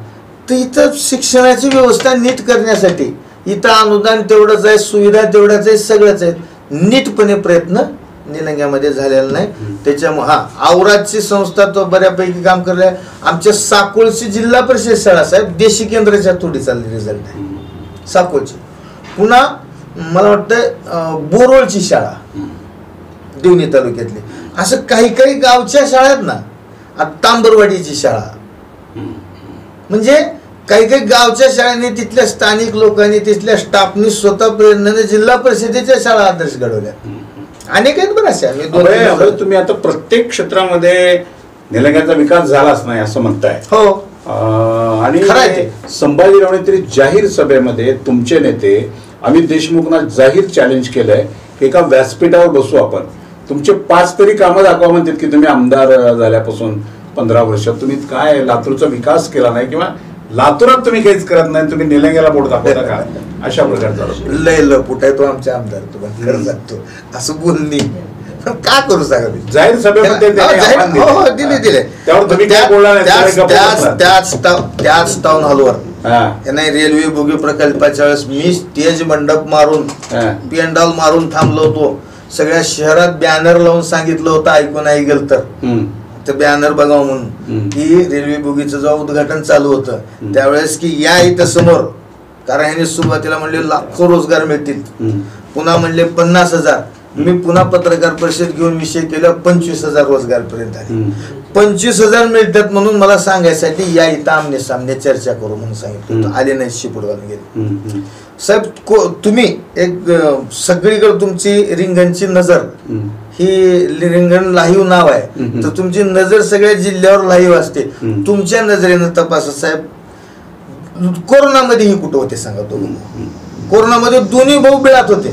Speaker 2: तर इथं शिक्षणाची व्यवस्था नीट करण्यासाठी इथं अनुदान तेवढंच आहे, सुविधा तेवढ्याच आहे, सगळंच आहे. नीटपणे प्रयत्न निलंग्यामध्ये झालेला नाही. त्याच्यामुळे औरादची संस्था तो बऱ्यापैकी काम करले. आमच्या साकोळची जिल्हा परिषद शाळा साहेब देशी केंद्राच्या थोडी चालली रिझल्ट आहे साकोळची. पुन्हा मला वाटतं बोरोळची शाळा दिवणी तालुक्यातली. असं काही गावच्या शाळेत ना, तांबरवाडीची शाळा, म्हणजे काही गावच्या शाळेने तिथल्या स्थानिक लोकांनी तिथल्या स्टाफनी स्वतः प्रेरणेने जिल्हा परिषदेच्या शाळा आदर्श घडवल्या. अनेक आहेत बरं अशा.
Speaker 1: तुम्ही आता प्रत्येक क्षेत्रामध्ये निलंग्याचा विकास झालाच नाही असं म्हणताय.
Speaker 2: हो
Speaker 1: आणि संभाजी रावणे तरी जाहीर सभेमध्ये तुमचे नेते अमित देशमुखना जाहीर चॅलेंज केलंय की एका व्यासपीठावर बसू आपण, तुमचे 5 तरी कामं दाखवा म्हणतात की तुम्ही आमदार झाल्यापासून 15 वर्षात तुम्ही काय लातूरचा विकास केला नाही किंवा लातूरात तुम्ही काहीच करत नाही, तुम्ही निलंग्याला बोट दाखवता का, अशा प्रकारचा
Speaker 2: लय लपूट आहे तो आमचा आमदार. तुम्हाला खरं सांगतो असं बोलणी का करू सांगा.
Speaker 1: जाहीर सभेमध्ये
Speaker 2: दिले त्याच टाउन हॉलवर नाही रेल्वे बोगी प्रकल्पाच्या वेळेस मी स्टेज मंडप मारून पेंडॉल मारून थांबलो होतो. सगळ्या शहरात बॅनर लावून सांगितलं होतं, ऐकून गेलं तर बॅनर बघावं म्हणून की रेल्वे बोगीचं जेव्हा उद्घाटन चालू होतं त्यावेळेस की या इथं समोर, कारण ह्याने सुरुवातीला म्हणले लाखो रोजगार मिळतील, पुन्हा म्हणले 50,000. मी पुन्हा पत्रकार परिषद घेऊन विषय केला 25,000 रोजगार पर्यंत आले. 25,000 मिळतात म्हणून मला सांगायसाठी या इथं आमने सामने चर्चा करू म्हणून सांगितलं. आले नाही, शिपुडवाला गेले. साहेब तुम्ही एक सगळीकडे तुमची रिंगणची नजर, ही रिंगण लाईव्ह नाव आहे, तर तुमची नजर सगळ्या जिल्ह्यावर लाईव्ह असते. तुमच्या नजरेनं तपासा साहेब, कोरोनामध्ये ही कुठं होते सांगा तुम्ही. कोरोनामध्ये दोन्ही भाऊ बिळात होते.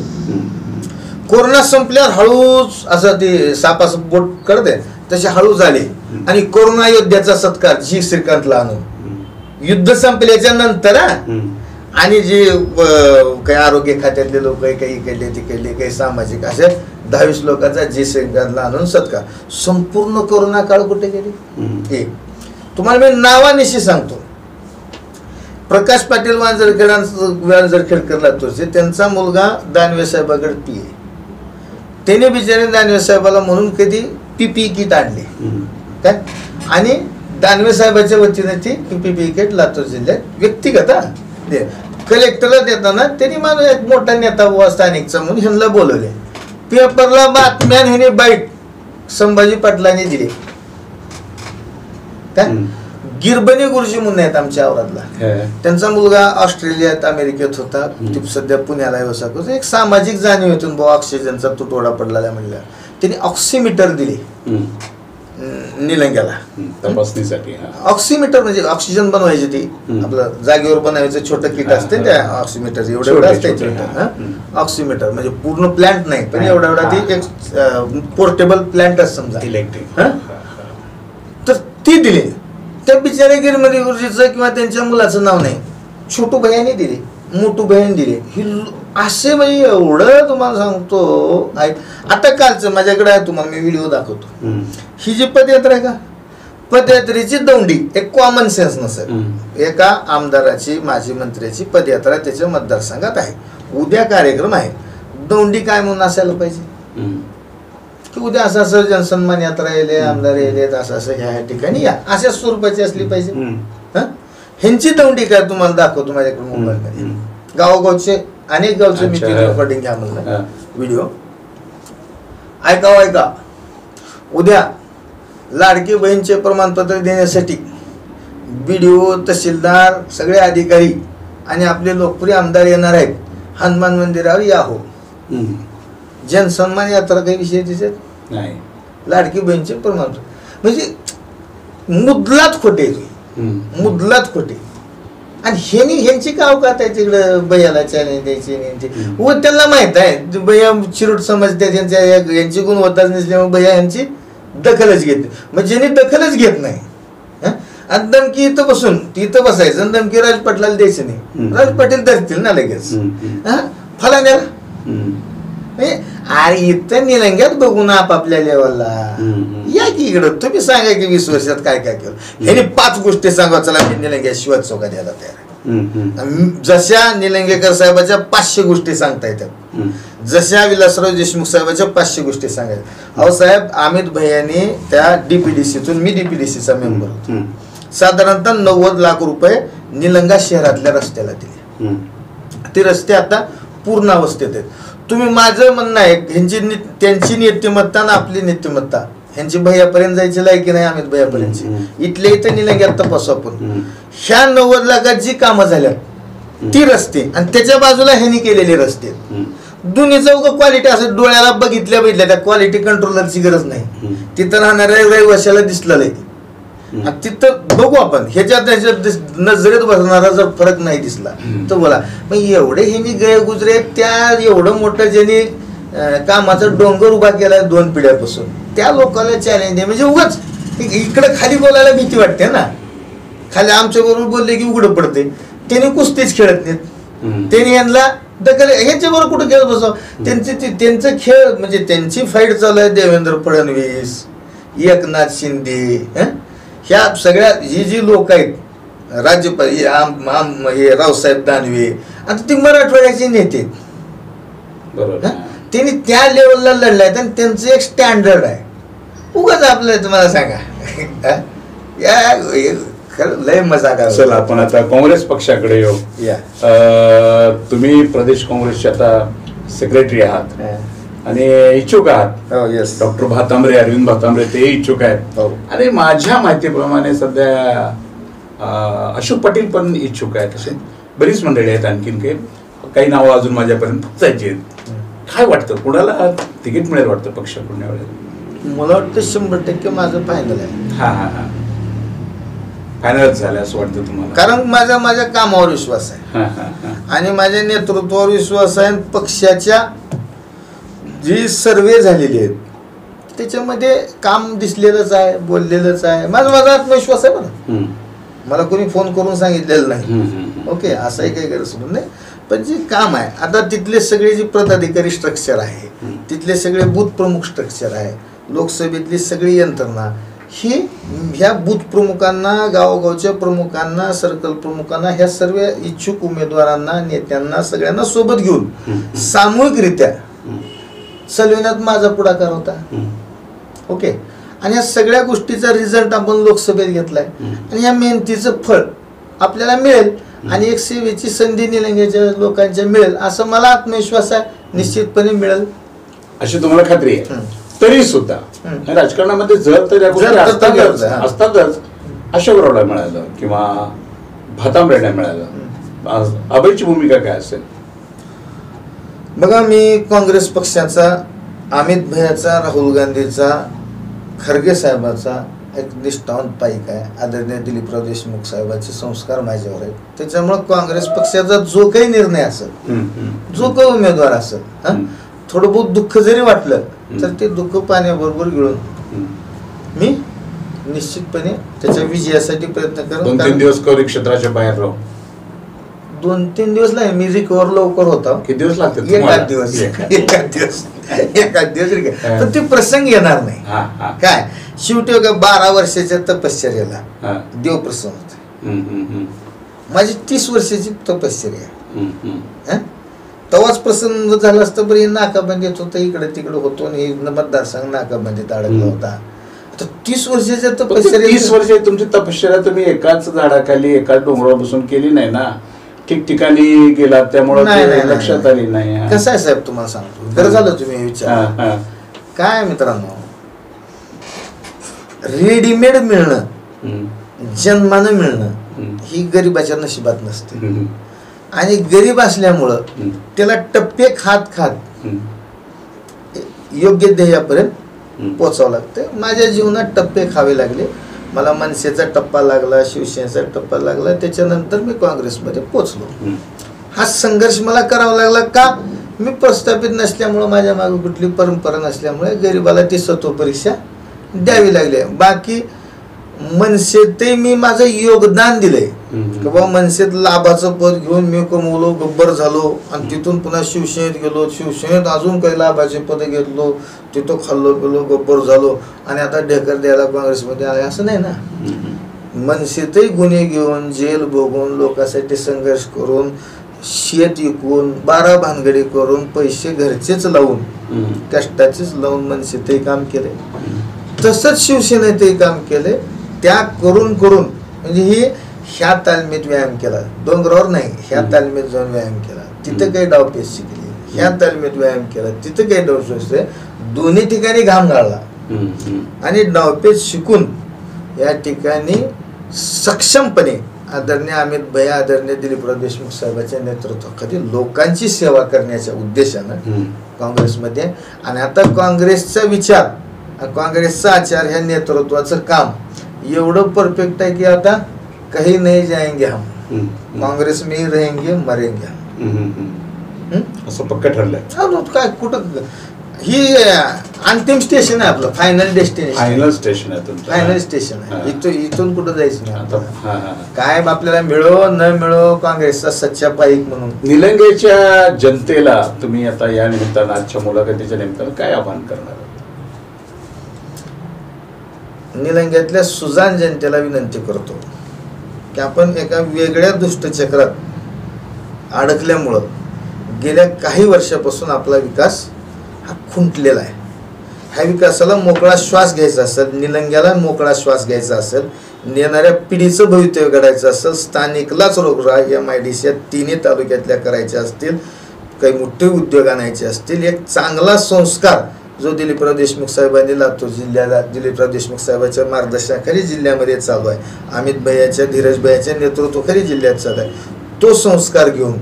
Speaker 2: कोरोना संपल्यावर हळूच असं ते सापास बोट करते तसे हळू झाले. आणि कोरोना योद्ध्याचा सत्कार जी श्रीकांतला आणून युद्ध संपल्याच्या नंतर आणि जे काही आरोग्य खात्यातले लोक काही इकडले तिकडले काही सामाजिक असे 10-20 लोकांचा जी श्रीकांतला आणून सत्कार. संपूर्ण कोरोना काळ कुठे गेले? एक तुम्हाला मी नावानिशी सांगतो. प्रकाश पाटील वांजरखेडकर लातूरचे, त्यांचा मुलगा दानवे साहेबाकडे पी आहे. त्याने बिचारे दानवे साहेबाला म्हणून कधी PPE किट आणले काय, आणि दानवे साहेबाच्या वतीने ती PPE किट लातूर जिल्ह्यात व्यक्तिगत कलेक्टरला देताना त्यांनी मला एक मोठा नेता व स्थानिकचा म्हणून ह्यांना बोलवले. पेपरला बातम्या ह्याने बाईट संभाजी पाटलांनी दिली काय. गिरबनी गुरुजी म्हणून आहेत आमच्या औरातला, त्यांचा मुलगा ऑस्ट्रेलियात अमेरिकेत होता, सध्या पुण्याला व्यवसाय करतो. एक सामाजिक जाणीव होतून ऑक्सिजनचा तुटवडा पडलेला म्हणलं, त्यांनी ऑक्सिमीटर दिले निलंग्याला
Speaker 3: तपासणीसाठी.
Speaker 2: ऑक्सिमीटर म्हणजे ऑक्सिजन बनवायची, ती आपलं जागेवर बनवायचं छोटं किट असते त्या ऑक्सिमीटर एवढं असते. ऑक्सिमीटर म्हणजे पूर्ण प्लांट नाही पण एवढा ती एक पोर्टेबल प्लांटच समजा
Speaker 3: इलेक्ट्रिक.
Speaker 2: तर ती दिली. त्या बिचाऱ्या गिरमणी गुरुजीचं किंवा त्यांच्या मुलाचं नाव नाही, छोटू भैयाने दिले, मोठू भैयाने दिले. ही असे म्हणजे एवढं तुम्हाला सांगतो. आता कालचं माझ्याकडे आहे, तुम्हाला मी व्हिडिओ दाखवतो. ही जी पदयात्रा आहे का, पदयात्रेची दौंडी एक कॉमन सेन्स नसेल. एका आमदाराची माजी मंत्र्याची पदयात्रा त्याच्या मतदारसंघात आहे, उद्या कार्यक्रम आहे, दौंडी काय म्हणून असायला पाहिजे की उद्या असं असं जनसन्मान यात्रा येले, आमदार येले, असं असं ह्या ठिकाणी या, अशा स्वरूपाची असली पाहिजे. ह्यांची दौंडी काय तुम्हाला दाखवतो माझ्याकडे मोबाईलमध्ये. गावोगावचे अनेक गावचे मी रेकॉर्डिंग घ्या म्हणलं व्हिडिओ. ऐका उद्या लाडकी बहीणचे प्रमाणपत्र देण्यासाठी BDO, तहसीलदार, सगळे अधिकारी आणि आपले लोकप्रिय आमदार येणार आहेत. हनुमान मंदिरावर या हो. जनसन्मान यात्रा काही विषय दिसत नाही. लाडकी बहीणचे प्रमाणपत्र म्हणजे मुदलात खोटे, मुदलात खोटे. आणि ह्यांची का अवकात आहे तिकडं बयाला चॅलेंज द्यायची. व त्यांना माहित आहे बया चिरूट समजते, यांची गुणवत्ताच नसल्यामुळे बया यांची दखलच घेत. मग ज्यांनी दखलच घेत नाही आणि धमकी इथं बसून तिथं बसायचं आणि धमकी राज पाटलाला द्यायचं नाही. राज पाटील धरतील ना लगेच फलाण्याला. अरे इथं निलंग्यात बघू ना आपापल्या लेवलला. या की इकडं तुम्ही सांगा की 20 वर्षात काय काय केलं. ह्याने 5 गोष्टी सांगा, चला मी निलंग्या शिवाय चौका द्यायला तयार. जशा निलंगेकर साहेबाच्या 500 गोष्टी सांगता येतात, जशा विलासराव देशमुख साहेबाच्या 500 गोष्टी सांगायच्या. अहो साहेब, अमित भैयाने त्या DPDCतून, मी DPDCचा मेंबर होतो, साधारणतः 90 लाख रुपये निलंगा शहरातल्या रस्त्याला दिले. ते रस्ते आता पूर्ण अवस्थेत आहेत. तुम्ही माझं म्हणणं आहे त्यांची नीतिमत्ता ना आपली नीतिमत्ता ह्यांची भैयापर्यंत जायची लायकी नाही. अमित भैयापर्यंतची इथल्या इथं निलंग्यात तपासू आपण. ह्या 90 लाखात जी कामं झाल्यात ती रस्ते आणि त्याच्या बाजूला ह्यांनी केलेले रस्ते, दोन्हीचा क्वालिटी असं डोळ्याला बघितल्या त्या क्वालिटी कंट्रोलरची गरज नाही. तिथं राहणाऱ्या रहिवाशाला दिसलेलं आहे. तिथं बघू आपण, ह्याच्यात नजरेत बसणारा जर फरक नाही दिसला तर बोला. मग एवढे ह्यांनी गैरगुजरे, त्या एवढं मोठं ज्यांनी कामाचा डोंगर उभा केला 2 पिढ्यापासून, त्या लोकांना चॅलेंज आहे. म्हणजे उगाच इकडं खाली बोलायला भीती वाटते ना. खाली आमच्या बरोबर बोलले की उघडं पडते. त्यांनी कुस्तीच खेळत नाहीत, त्यांनी यांना दखल ह्याच्याबरोबर कुठं खेळत बसावं. त्यांचं खेळ म्हणजे त्यांची फाईट चालू आहे देवेंद्र फडणवीस, एकनाथ शिंदे, ह्या सगळ्या ही जी लोक आहेत, राज्यपाल हे रावसाहेब दानवे, आता ती मराठवाड्याचे नेते त्यांनी त्या लेवलला लढलाय आणि त्यांचं एक स्टँडर्ड आहे. उगाच आपलं तुम्हाला सांगा खरं लय मजा करा.
Speaker 3: चला आपण आता काँग्रेस पक्षाकडे येऊ. तुम्ही प्रदेश काँग्रेसचे आता सेक्रेटरी आहात. आणि इच्छुक आहात.
Speaker 2: हो येस.
Speaker 3: डॉक्टर भातांब्रे, अरविंद भातांब्रे ते इच्छुक आहेत.
Speaker 2: हो.
Speaker 3: आणि माझ्या माहितीप्रमाणे सध्या अशोक पाटील पण इच्छुक आहेत. असे बरीच मंडळी आहेत. आणखीन काही नावं अजून माझ्यापर्यंत पोचायची आहेत. काय वाटतं, कुणाला तिकीट मिळेल वाटतं पक्षाकडून यावेळेला?
Speaker 2: मला वाटतं 100% माझं फायनल आहे.
Speaker 3: हा हा हा फायनलच झालं असं वाटतं तुम्हाला?
Speaker 2: कारण माझ्या कामावर विश्वास आहे
Speaker 3: हा हा हा
Speaker 2: आणि माझ्या नेतृत्वावर विश्वास आहे. पक्षाच्या जी सर्वे झालेली आहेत त्याच्यामध्ये काम दिसलेलंच आहे, बोललेलंच आहे. माझा आत्मविश्वास आहे. बरं, मला कोणी फोन करून सांगितलेलं नाही ओके असंही काही गरज नाही. पण जे काम आहे आता तिथले सगळे जे पदाधिकारी स्ट्रक्चर आहे, तिथले सगळे बूथ प्रमुख स्ट्रक्चर आहे, लोकसभेतली सगळी यंत्रणा ही ह्या बूथ प्रमुखांना, गावोगावच्या प्रमुखांना, सर्कल प्रमुखांना, ह्या सर्व इच्छुक उमेदवारांना, नेत्यांना सगळ्यांना सोबत घेऊन सामूहिकरित्या चालविण्यात माझा पुढाकार होता. ओके. आणि या सगळ्या गोष्टीचा रिझल्ट आपण लोकसभेत घेतलाय आणि या मेहनतीचं फळ आपल्याला मिळेल आणि एक सेवेची संधी निलंग्याच्या लोकांच्या मिळेल असं मला आत्मविश्वास आहे. निश्चितपणे मिळेल
Speaker 3: अशी तुम्हाला खात्री आहे. तरी सुद्धा राजकारणामध्ये जर तर असतातच अशोकरावला मिळालं किंवा भातांब्रेला मिळालं, अभयची भूमिका काय असेल?
Speaker 2: बघा, मी काँग्रेस पक्षाचा, अमित भैयाचा, राहुल गांधीचा, खरगे साहेबाचा एक निष्ठावंत पाईक आहे. आदरणीय दिलीपराव देशमुख साहेबांचे संस्कार माझ्यावर आहेत. त्याच्यामुळे काँग्रेस पक्षाचा जो काही निर्णय असेल, जो काही उमेदवार असेल, थोडं बहुत दुःख जरी वाटलं तर ते दुःख पाण्याबरोबर गिळून मी निश्चितपणे त्याच्या विजयासाठी प्रयत्न करेन.
Speaker 3: 2-3 दिवस कौरिक क्षेत्राच्या बाहेर राहू.
Speaker 2: 2-3 दिवस नाही, मी रिकवर लवकर होता.
Speaker 3: किती दिवस लागतात?
Speaker 2: एकाच दिवस पण ते प्रसंग येणार नाही. काय शेवटी 12 वर्षाच्या तपश्चर्याला देव प्रसन्न होते. माझी 30 वर्षाची तपश्चर्या तेव्हाच प्रसन्न झालं असतं. बरं, नाकाबंदीत होतं, इकडे तिकडे होतो आणि मतदारसंघ नाकाबंदीत अडकला होता. आता 30 वर्षाच्या तपश्चर्या,
Speaker 3: 30 वर्ष तुमची तपश्चर्या तुम्ही एकाच झाडाखाली, एकाच डोंगरावर बसून केली नाही ना, ठिकठिकाणी गेला, त्यामुळे लक्षात आली नाही.
Speaker 2: कसं आहे साहेब, तुम्हाला सांगतो, बरं झालं तुम्ही विचार. काय मित्रांनो, रेडीमेड मिळणं, जन्मानं मिळणं ही गरिबाच्या नशिबात नसते. आणि गरीब असल्यामुळं त्याला टप्पे खात योग्य ध्येयापर्यंत पोचावं लागतं. माझ्या जीवनात टप्पे खावे लागले. मला मनसेचा टप्पा लागला, शिवसेनेचा टप्पा लागला, त्याच्यानंतर मी काँग्रेसमध्ये पोचलो. हा संघर्ष मला करावा लागला. का? मी प्रस्थापित नसल्यामुळं, माझ्या मागे कुठली परंपरा नसल्यामुळे गरिबाला ती सत्व परीक्षा द्यावी लागली. बाकी मनसेतही मी माझं योगदान दिलंय की बाबा मनसेत लाभाचं पद घेऊन मी कमवलो, गब्बर झालो आणि तिथून पुन्हा शिवसेनेत गेलो, शिवसेनेत अजून काही लाभाचे पद घेतलो, तिथं खाल्लो गेलो, गब्बर झालो आणि आता ढेकर द्यायला काँग्रेसमध्ये आले. असं नाही ना. मनसेतही गुन्हे घेऊन, जेल भोगून, लोकांसाठी संघर्ष करून, शेत विकून, 12 भानगडी करून, पैसे घरचेच लावून, कष्टाचेच लावून मनसेतही काम केले. तसंच शिवसेनेतही काम केले. त्या करून म्हणजे ही ह्या तालमीत व्यायाम केला, डोंगरावर नाही, ह्या तालमीत जाऊन व्यायाम केला, तिथं काही डावपेच शिकली, ह्या तालमीत व्यायाम केला, तिथं काही डावपेच, दोन्ही ठिकाणी घाम गाळला आणि डावपेच शिकून या ठिकाणी सक्षमपणे आदरणीय अमित भैया, आदरणीय दिलीपराव देशमुख साहेबांच्या नेतृत्वाखाली लोकांची सेवा करण्याच्या उद्देशानं काँग्रेसमध्ये. आणि आता काँग्रेसचा विचार, काँग्रेसचा आचार, ह्या नेतृत्वाचं काम एवढं परफेक्ट आहे की आता काही नाही जाएंगे हम, काँग्रेस में ही रहेंगे, मरेंगे हम.
Speaker 3: असं पक्क ठरलंय.
Speaker 2: काय कुठं ही अंतिम स्टेशन आहे आपलं, फायनल डेस्टिनेशन,
Speaker 3: फायनल स्टेशन आहे तुमचं.
Speaker 2: फायनल स्टेशन आहे. इथून कुठं जायचं नाही. काय आपल्याला मिळो न मिळो, काँग्रेसचा सच्चा पाईक म्हणून.
Speaker 3: निलंगेच्या जनतेला तुम्ही आता या निमित्तानं, आजच्या मुलाखतीच्या निमित्तानं काय आवाहन करणार?
Speaker 2: निलंग्यातल्या सुजाण जनतेला विनंती करतो की आपण एका वेगळ्या दुष्टचक्रात अडकल्यामुळं गेल्या काही वर्षापासून आपला विकास हा खुंटलेला आहे. ह्या विकासाला मोकळा श्वास घ्यायचा असेल, निलंग्याला मोकळा श्वास घ्यायचा असेल, येणाऱ्या पिढीचं भवितव्य घडायचं असेल, स्थानिकलाच रोगराई MIDC 3 तालुक्यातल्या करायच्या असतील, काही मोठे उद्योग आणायचे असतील, एक चांगला संस्कार जो दिलीपराव देशमुख साहेबांनी लातूर जिल्ह्याला, दिलीपराव देशमुख साहेबांच्या मार्गदर्शनाखाली जिल्ह्यामध्ये चालू आहे, अमित भैयाच्या, धीरज भैयाच्या नेतृत्वाखाली जिल्ह्यात चालू आहे, तो संस्कार घेऊन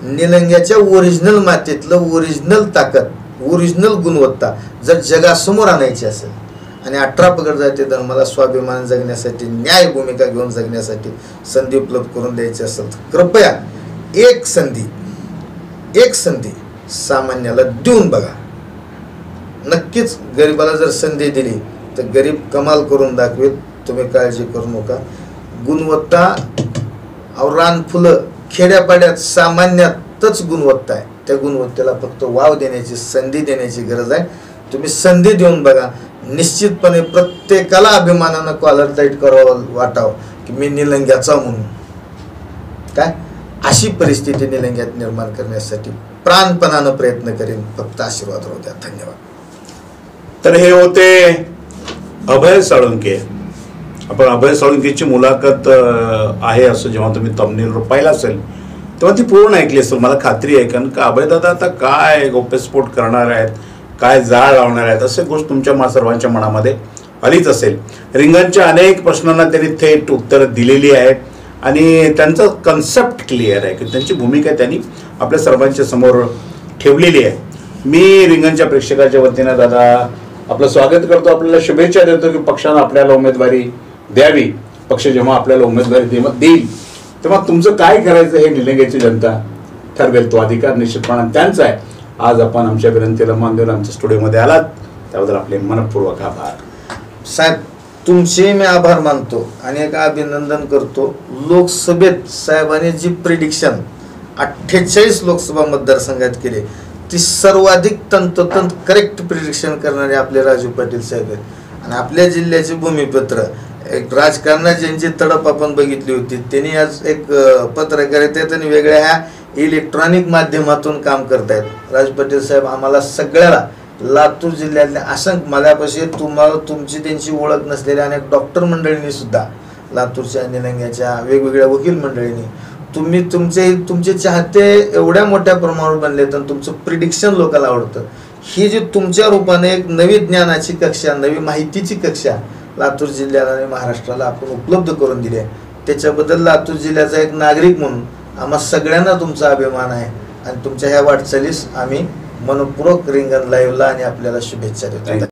Speaker 2: निलंग्याच्या ओरिजिनल मातीतलं ओरिजिनल ताकद, ओरिजिनल गुणवत्ता जर जगासमोर आणायची असेल आणि 18 पगड जाती धर्माला स्वाभिमान जगण्यासाठी, न्याय भूमिका घेऊन जगण्यासाठी संधी उपलब्ध करून द्यायची असेल तर कृपया एक संधी सामान्याला देऊन बघा. नक्कीच गरिबाला जर संधी दिली तर गरीब कमाल करून दाखवेल, तुम्ही काळजी करू नका. गुणवत्ता रान फुलं खेड्यापाड्यात सामान्यातच गुणवत्ता आहे, त्या गुणवत्तेला फक्त वाव देण्याची, संधी देण्याची गरज आहे. तुम्ही संधी देऊन बघा, निश्चितपणे प्रत्येकाला अभिमानानं कॉलर टाईट करावं वाटावं की मी निलंग्याचा म्हणून. काय अशी परिस्थिती निलंग्यात निर्माण करण्यासाठी प्राणपणानं प्रयत्न करेन. फक्त आशीर्वाद राहू द्या. धन्यवाद.
Speaker 1: तर हे होते अभय साळुंके. आपण अभय साळुंकेची मुलाखत आहे असं जेव्हा तुम्ही थंबनेलवर पाहिलं असेल तेव्हा ती पूर्ण ऐकली असेल, मला खात्री आहे. कारण का अभयदादा आता काय गौप्यस्फोट करणार आहेत, काय जाळ लावणार आहेत, असे गोष्ट तुमच्या सर्वांच्या मनामध्ये आलीच असेल. रिंगणच्या अनेक प्रश्नांना त्यांनी थेट उत्तरं दिलेली आहेत आणि त्यांचा कन्सेप्ट क्लिअर आहे की त्यांची भूमिका त्यांनी आपल्या सर्वांच्या समोर ठेवलेली आहे. मी रिंगणच्या प्रेक्षकाच्या वतीनं दादा आपलं स्वागत करतो, आपल्याला शुभेच्छा देतो की पक्षानं आपल्याला उमेदवारी द्यावी. पक्ष जेव्हा आपल्याला उमेदवारी देईल तेव्हा तुमचं काय करायचं हे निलंग्याची जनता ठरवेल, तो अधिकार निश्चितपणे त्यांचा आहे. आज आपण आमच्या विनंतीला मान देऊन आमच्या स्टुडिओमध्ये आलात त्याबद्दल आपले मनपूर्वक आभार.
Speaker 2: साहेब तुमचे मी आभार मानतो आणि एक अभिनंदन करतो. लोकसभेत साहेबांनी जी प्रिडिक्शन 48 लोकसभा मतदारसंघात केली ती सर्वाधिक तंतोतंत करेक्ट प्रिडिक्शन करणारे आपले राजू पाटील साहेब आहेत. आणि आपल्या जिल्ह्याचे भूमिपत्र एक राजकारणात ज्यांची तडप आपण बघितली होती त्यांनी आज एक पत्रकारिता आणि वेगळ्या ह्या इलेक्ट्रॉनिक माध्यमातून काम करतायत. राजू पाटील साहेब आम्हाला सगळ्याला लातूर जिल्ह्यातल्या असंख्य माझ्यापाशी तुम्हाला तुमची त्यांची ओळख नसलेल्या अनेक डॉक्टर मंडळींनी सुद्धा, लातूरच्या निलंग्याच्या वेगवेगळ्या वकील मंडळींनी, तुम्ही तुमचे चाहते एवढ्या मोठ्या प्रमाणावर बनले तर तुमचं प्रिडिक्शन लोकांना आवडतं. ही जी तुमच्या रूपाने एक नवी ज्ञानाची कक्षा, नवी माहितीची कक्षा लातूर जिल्ह्याला आणि महाराष्ट्राला आपण उपलब्ध करून दिली आहे, त्याच्याबद्दल लातूर जिल्ह्याचा एक नागरिक म्हणून आम्हा सगळ्यांना तुमचा अभिमान आहे. आणि तुमच्या ह्या वाटचालीस आम्ही मनपूर्वक रिंगण लाईव्हला आणि आपल्याला शुभेच्छा देतो.